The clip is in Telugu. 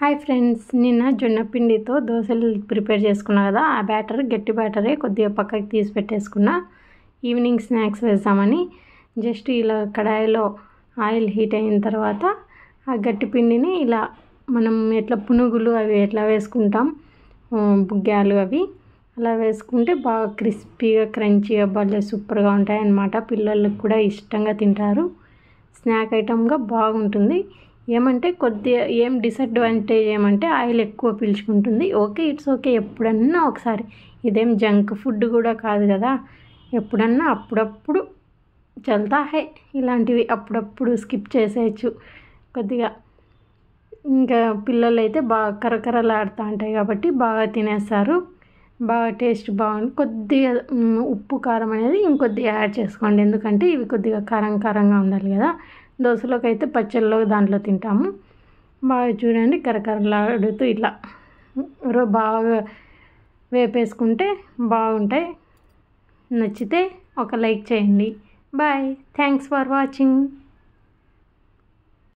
హాయ్ ఫ్రెండ్స్, నిన్న జొన్న పిండితో దోశలు ప్రిపేర్ చేసుకున్నా కదా. ఆ బ్యాటర్ గట్టి బ్యాటరే కొద్దిగా పక్కకి తీసి పెట్టేసుకున్నా. ఈవినింగ్ స్నాక్స్ వేద్దామని జస్ట్ ఇలా కడాయిలో ఆయిల్ హీట్ అయిన తర్వాత ఆ గట్టి పిండిని ఇలా మనం ఎట్లా పునుగులు అవి ఎట్లా వేసుకుంటాం, బుగ్గాలు అవి అలా వేసుకుంటే బాగా క్రిస్పీగా క్రంచీగా భలే సూపర్గా ఉంటాయి అన్నమాట. పిల్లలకు కూడా ఇష్టంగా తింటారు. స్నాక్ ఐటమ్గా బాగుంటుంది. ఏమంటే కొద్దిగా ఏం డిసడ్వాంటేజ్ ఏమంటే ఆయిల్ ఎక్కువ పీల్చుకుంటుంది. ఓకే, ఇట్స్ ఓకే, ఎప్పుడన్నా ఒకసారి. ఇదేం జంక్ ఫుడ్ కూడా కాదు కదా. ఎప్పుడన్నా అప్పుడప్పుడు చల్తా హై, ఇలాంటివి అప్పుడప్పుడు స్కిప్ చేసేయచ్చు కొద్దిగా. ఇంకా పిల్లలు అయితే బాగా కరకరలాడుతూ ఉంటాయి కాబట్టి బాగా తినేస్తారు. బాగా టేస్ట్ బాగుంది. కొద్దిగా ఉప్పు కారం అనేది ఇంకొద్దిగా యాడ్ చేసుకోండి, ఎందుకంటే ఇవి కొద్దిగా కారం కారంగా ఉండాలి కదా. దోశలోకి అయితే పచ్చళ్ళలో దాంట్లో తింటాము. బాగా చూడండి, కరకరలాడుతూ ఇట్లా బాగా వేపేసుకుంటే బాగుంటాయి. నచ్చితే ఒక లైక్ చేయండి. Bye, thanks for watching.